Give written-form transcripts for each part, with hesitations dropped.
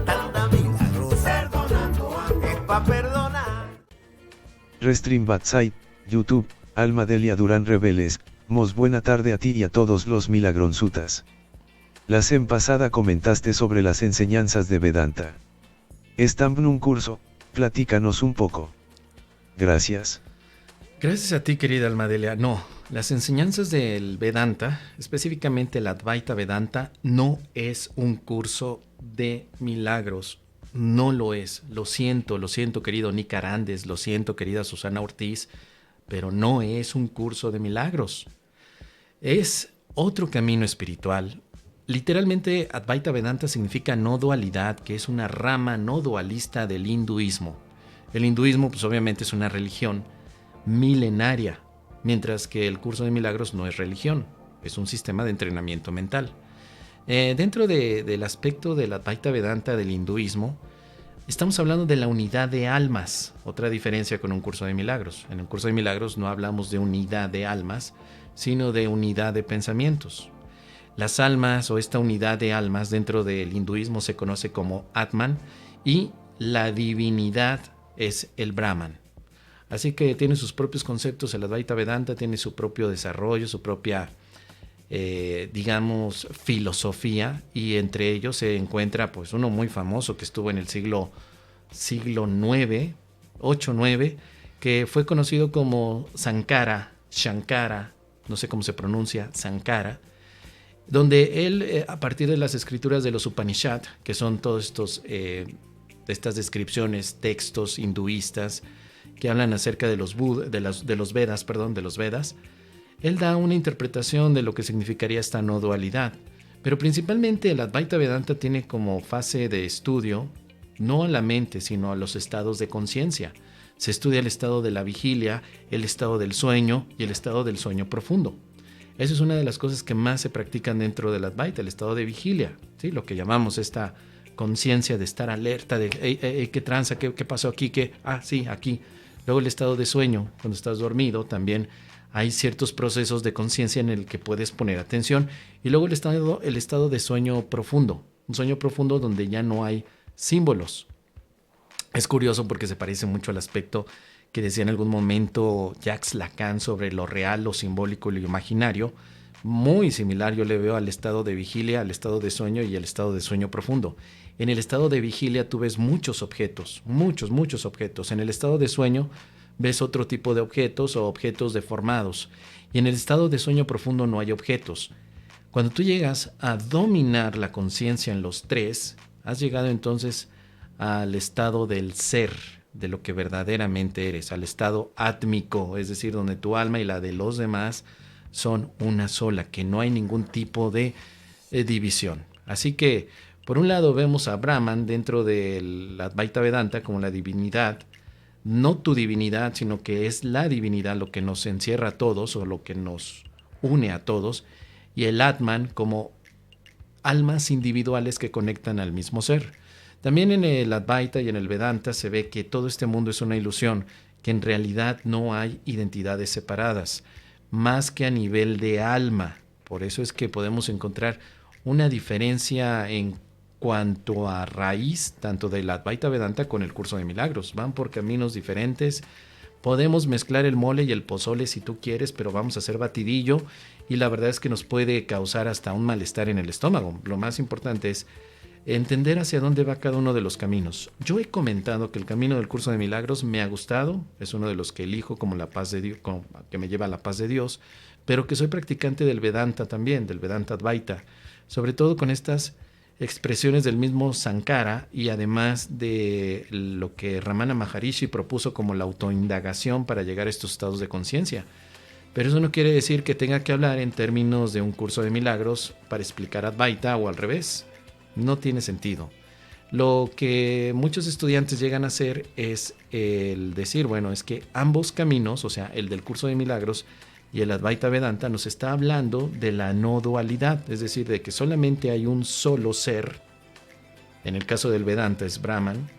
tanta milagrosa, perdonando es pa' perdonar. Restream Batside, YouTube, Alma Delia Durán Rebeles, Mos buena tarde a ti y a todos los milagronzutas. La sem pasada comentaste sobre las enseñanzas de Vedanta. Están en un curso, platícanos un poco. Gracias. Gracias a ti, querida Almadelia. No, las enseñanzas del Vedanta, específicamente el Advaita Vedanta, no es un curso de milagros. No lo es. Lo siento, querido Nick Arandes, lo siento, querida Susana Ortiz, pero no es un curso de milagros. Es otro camino espiritual. Literalmente, Advaita Vedanta significa no dualidad, que es una rama no dualista del hinduismo. El hinduismo, pues obviamente es una religión milenaria, mientras que el curso de milagros no es religión, es un sistema de entrenamiento mental. Dentro del aspecto del Advaita Vedanta del hinduismo, estamos hablando de la unidad de almas, otra diferencia con un curso de milagros. En un curso de milagros no hablamos de unidad de almas, sino de unidad de pensamientos. Las almas o esta unidad de almas dentro del hinduismo se conoce como Atman y la divinidad es el Brahman. Así que tiene sus propios conceptos, el Advaita Vedanta tiene su propio desarrollo, su propia, filosofía, y entre ellos se encuentra pues uno muy famoso que estuvo en el siglo IX, 8-9, que fue conocido como Shankara, no sé cómo se pronuncia, Sankara, donde él, a partir de las escrituras de los Upanishad, que son todos estas descripciones, textos hinduistas, que hablan acerca de los Vedas, él da una interpretación de lo que significaría esta no dualidad. Pero principalmente el Advaita Vedanta tiene como fase de estudio no a la mente, sino a los estados de conciencia. Se estudia el estado de la vigilia, el estado del sueño y el estado del sueño profundo. Esa es una de las cosas que más se practican dentro del Advaita, el estado de vigilia, ¿sí? Lo que llamamos esta conciencia de estar alerta, de ¿qué tranza? ¿Qué pasó aquí? Sí, aquí. Luego el estado de sueño, cuando estás dormido, también hay ciertos procesos de conciencia en el que puedes poner atención. Y luego el estado de sueño profundo, un sueño profundo donde ya no hay símbolos. Es curioso porque se parece mucho al aspecto que decía en algún momento Jacques Lacan sobre lo real, lo simbólico y lo imaginario. Muy similar yo le veo al estado de vigilia, al estado de sueño y al estado de sueño profundo. En el estado de vigilia tú ves muchos objetos, muchos objetos. En el estado de sueño ves otro tipo de objetos o objetos deformados. Y en el estado de sueño profundo no hay objetos. Cuando tú llegas a dominar la conciencia en los tres, has llegado entonces al estado del ser, de lo que verdaderamente eres, al estado átmico, es decir, donde tu alma y la de los demás son una sola, que no hay ningún tipo de división. Así que, por un lado, vemos a Brahman dentro del Advaita Vedanta como la divinidad, no tu divinidad, sino que es la divinidad lo que nos encierra a todos o lo que nos une a todos, y el Atman como almas individuales que conectan al mismo ser. También en el Advaita y en el Vedanta se ve que todo este mundo es una ilusión, que en realidad no hay identidades separadas, más que a nivel de alma. Por eso es que podemos encontrar una diferencia en cuanto a raíz, tanto del Advaita Vedanta con el curso de milagros. Van por caminos diferentes. Podemos mezclar el mole y el pozole si tú quieres, pero vamos a hacer batidillo y la verdad es que nos puede causar hasta un malestar en el estómago. Lo más importante es entender hacia dónde va cada uno de los caminos. Yo he comentado que el camino del curso de milagros me ha gustado, es uno de los que elijo como la paz de Dios, como que me lleva a la paz de Dios, pero que soy practicante del Vedanta también, del Vedanta Advaita, sobre todo con estas expresiones del mismo Sankara y además de lo que Ramana Maharishi propuso como la autoindagación para llegar a estos estados de conciencia. Pero eso no quiere decir que tenga que hablar en términos de un curso de milagros para explicar Advaita o al revés. No tiene sentido. Lo que muchos estudiantes llegan a hacer es el decir, bueno, es que ambos caminos, o sea, el del curso de milagros y el Advaita Vedanta, nos está hablando de la no dualidad, es decir, de que solamente hay un solo ser, en el caso del Vedanta es Brahman,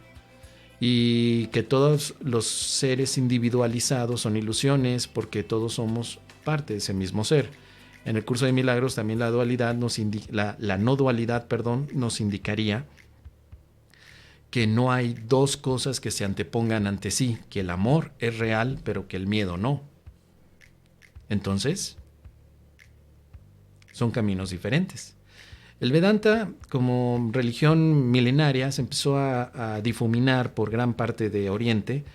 y que todos los seres individualizados son ilusiones porque todos somos parte de ese mismo ser. En el curso de milagros también la no dualidad nos indicaría que no hay dos cosas que se antepongan ante sí, que el amor es real, pero que el miedo no. Entonces, son caminos diferentes. El Vedanta, como religión milenaria, se empezó a difuminar por gran parte de Oriente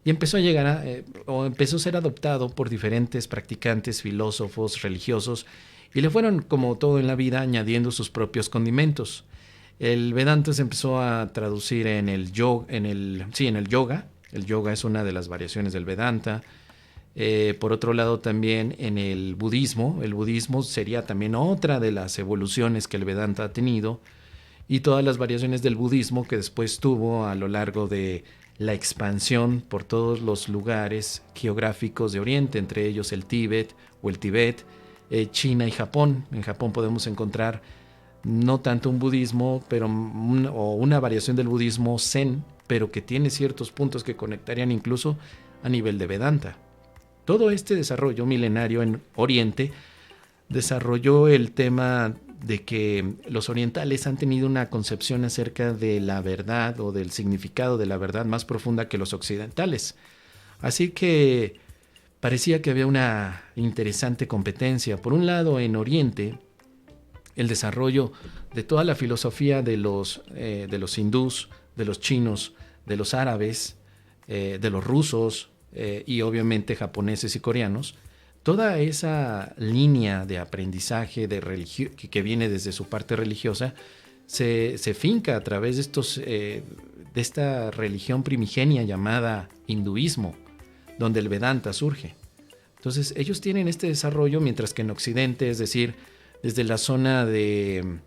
y empezó a llegar empezó a ser adoptado por diferentes practicantes, filósofos, religiosos, y le fueron, como todo en la vida, añadiendo sus propios condimentos. El Vedanta se empezó a traducir en el yoga. El yoga es una de las variaciones del Vedanta. Por otro lado, también en el budismo sería también otra de las evoluciones que el Vedanta ha tenido, y todas las variaciones del budismo que después tuvo a lo largo de la expansión por todos los lugares geográficos de Oriente, entre ellos el Tíbet, China y Japón. En Japón podemos encontrar no tanto un budismo, pero una variación del budismo zen, pero que tiene ciertos puntos que conectarían incluso a nivel de Vedanta. Todo este desarrollo milenario en Oriente desarrolló el tema de que los orientales han tenido una concepción acerca de la verdad o del significado de la verdad más profunda que los occidentales. Así que parecía que había una interesante competencia. Por un lado, en Oriente, el desarrollo de toda la filosofía de los hindús, de los chinos, de los árabes, de los rusos, y obviamente japoneses y coreanos, toda esa línea de aprendizaje que viene desde su parte religiosa se finca a través de esta religión primigenia llamada hinduismo, donde el Vedanta surge. Entonces ellos tienen este desarrollo, mientras que en Occidente, es decir, desde la zona de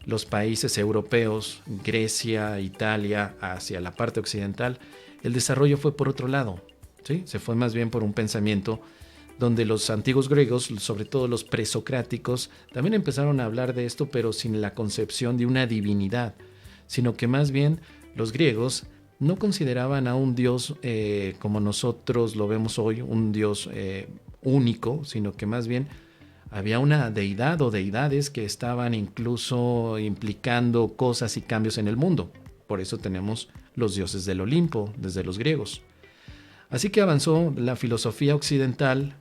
los países europeos, Grecia, Italia, hacia la parte occidental, el desarrollo fue por otro lado. ¿Sí? Se fue más bien por un pensamiento donde los antiguos griegos, sobre todo los presocráticos, también empezaron a hablar de esto, pero sin la concepción de una divinidad, sino que más bien los griegos no consideraban a un dios como nosotros lo vemos hoy, un dios único, sino que más bien había una deidad o deidades que estaban incluso implicando cosas y cambios en el mundo. Por eso tenemos los dioses del Olimpo, desde los griegos. Así que avanzó la filosofía occidental,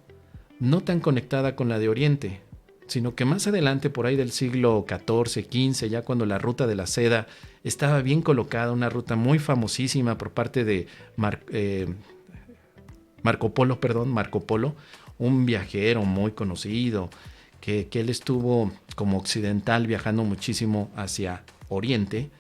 no tan conectada con la de Oriente, sino que más adelante, por ahí del siglo XIV, XV, ya cuando la ruta de la seda estaba bien colocada, una ruta muy famosísima por parte de Marco Polo, un viajero muy conocido, que él estuvo como occidental viajando muchísimo hacia Oriente.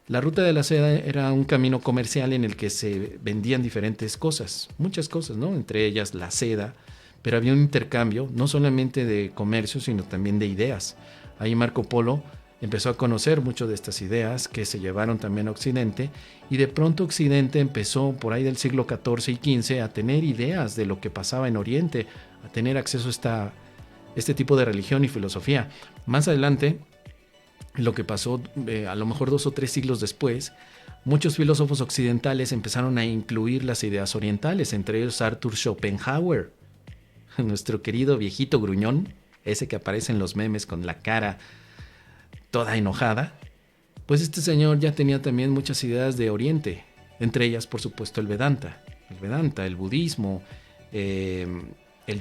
La ruta de la seda era un camino comercial en el que se vendían diferentes cosas, muchas cosas, ¿no? Entre ellas la seda, pero había un intercambio no solamente de comercio, sino también de ideas. Ahí Marco Polo empezó a conocer mucho de estas ideas que se llevaron también a Occidente, y de pronto Occidente empezó por ahí del siglo XIV y XV a tener ideas de lo que pasaba en Oriente, a tener acceso a este tipo de religión y filosofía. Más adelante, lo que pasó a lo mejor 2 o 3 siglos después, muchos filósofos occidentales empezaron a incluir las ideas orientales, entre ellos Arthur Schopenhauer, nuestro querido viejito gruñón, ese que aparece en los memes con la cara toda enojada. Pues este señor ya tenía también muchas ideas de Oriente, entre ellas por supuesto el Vedanta, el budismo, el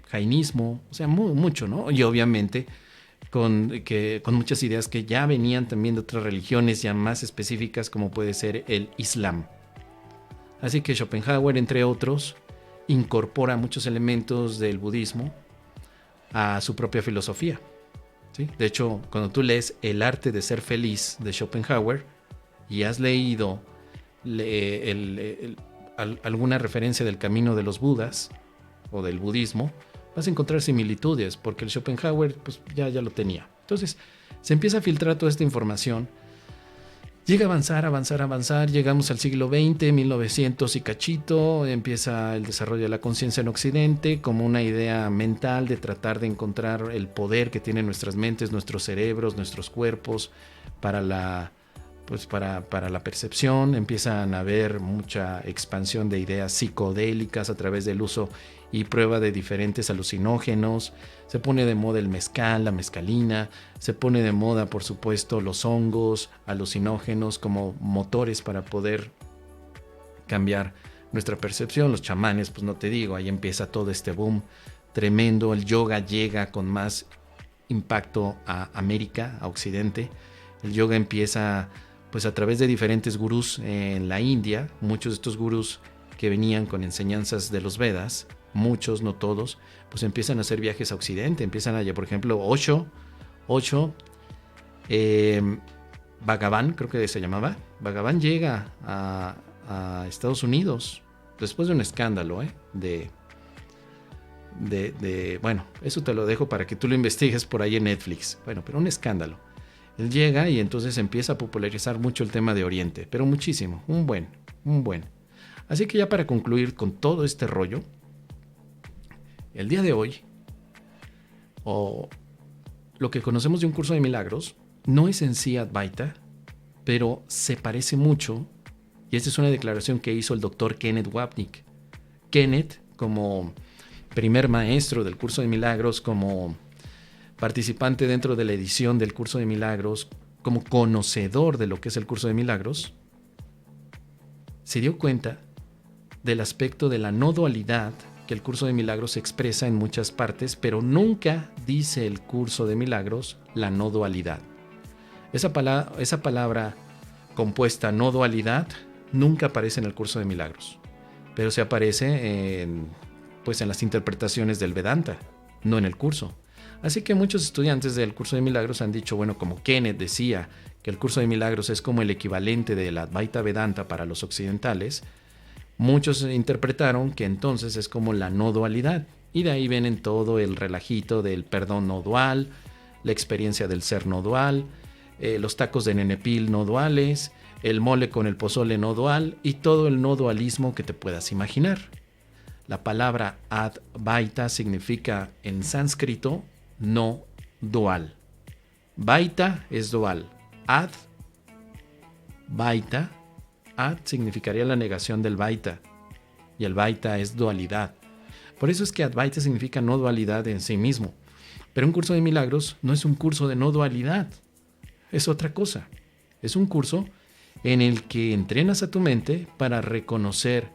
jainismo, o sea, mucho, ¿no? Y obviamente con muchas ideas que ya venían también de otras religiones ya más específicas, como puede ser el Islam. Así que Schopenhauer, entre otros, incorpora muchos elementos del budismo a su propia filosofía, ¿sí? De hecho, cuando tú lees El arte de ser feliz de Schopenhauer y has leído alguna referencia del camino de los Budas o del budismo, vas a encontrar similitudes, porque el Schopenhauer pues, ya lo tenía. Entonces, se empieza a filtrar toda esta información. Llega a avanzar, llegamos al siglo XX, 1900 y cachito, empieza el desarrollo de la conciencia en Occidente como una idea mental de tratar de encontrar el poder que tienen nuestras mentes, nuestros cerebros, nuestros cuerpos para la percepción. Empiezan a haber mucha expansión de ideas psicodélicas a través del uso y prueba de diferentes alucinógenos. Se pone de moda el mezcal, la mezcalina, se pone de moda, por supuesto, los hongos alucinógenos como motores para poder cambiar nuestra percepción. Los chamanes, pues no te digo, ahí empieza todo este boom tremendo. El yoga llega con más impacto a América, a Occidente. El yoga empieza pues a través de diferentes gurús en la India. Muchos de estos gurús que venían con enseñanzas de los Vedas, muchos, no todos, pues empiezan a hacer viajes a Occidente, empiezan a, por ejemplo, Osho, Bhagavan, creo que se llamaba, Bhagavan llega a Estados Unidos después de un escándalo, bueno, eso te lo dejo para que tú lo investigues por ahí en Netflix, bueno, pero un escándalo. Él llega y entonces empieza a popularizar mucho el tema de Oriente, pero muchísimo, un buen. Así que ya para concluir con todo este rollo, el día de hoy, lo que conocemos de un curso de milagros, no es en sí Advaita, pero se parece mucho, y esta es una declaración que hizo el doctor Kenneth Wapnick. Kenneth, como primer maestro del curso de milagros, como participante dentro de la edición del curso de milagros, como conocedor de lo que es el curso de milagros, se dio cuenta del aspecto de la no dualidad que el curso de milagros expresa en muchas partes, pero nunca dice el curso de milagros la no dualidad. Esa palabra compuesta no dualidad nunca aparece en el curso de milagros, pero se aparece en las interpretaciones del Vedanta, no en el curso. Así que muchos estudiantes del curso de milagros han dicho, bueno, como Kenneth decía que el curso de milagros es como el equivalente de la Advaita Vedanta para los occidentales, muchos interpretaron que entonces es como la no dualidad, y de ahí vienen todo el relajito del perdón no dual, la experiencia del ser no dual, los tacos de nenepil no duales, el mole con el pozole no dual y todo el no dualismo que te puedas imaginar. La palabra Advaita significa en sánscrito no dual. Vaita es dual. Advaita, Ad significaría la negación del Vaita y el Vaita es dualidad. Por eso es que Advaita significa no dualidad en sí mismo. Pero un curso de milagros no es un curso de no dualidad. Es otra cosa. Es un curso en el que entrenas a tu mente para reconocer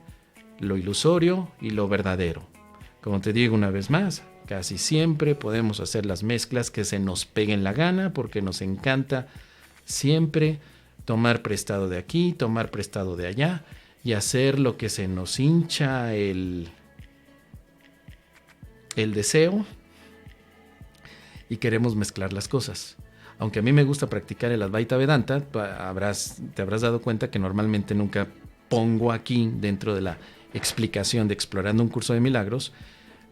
lo ilusorio y lo verdadero. Como te digo una vez más, casi siempre podemos hacer las mezclas que se nos peguen la gana porque nos encanta siempre tomar prestado de aquí, tomar prestado de allá y hacer lo que se nos hincha el deseo y queremos mezclar las cosas. Aunque a mí me gusta practicar el Advaita Vedanta, te habrás dado cuenta que normalmente nunca pongo aquí dentro de la explicación de Explorando un Curso de Milagros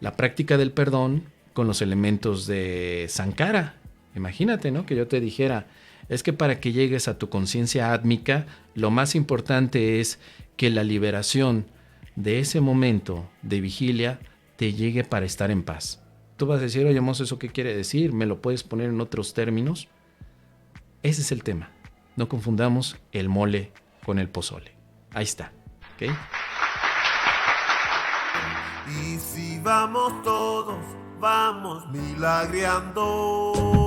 la práctica del perdón con los elementos de Sankara. Imagínate, ¿no? Que yo te dijera, es que para que llegues a tu conciencia átmica, lo más importante es que la liberación de ese momento de vigilia te llegue para estar en paz. Tú vas a decir, oye, Mos, ¿eso qué quiere decir? ¿Me lo puedes poner en otros términos? Ese es el tema. No confundamos el mole con el pozole. Ahí está. ¿Ok? Y si vamos todos, vamos milagreando.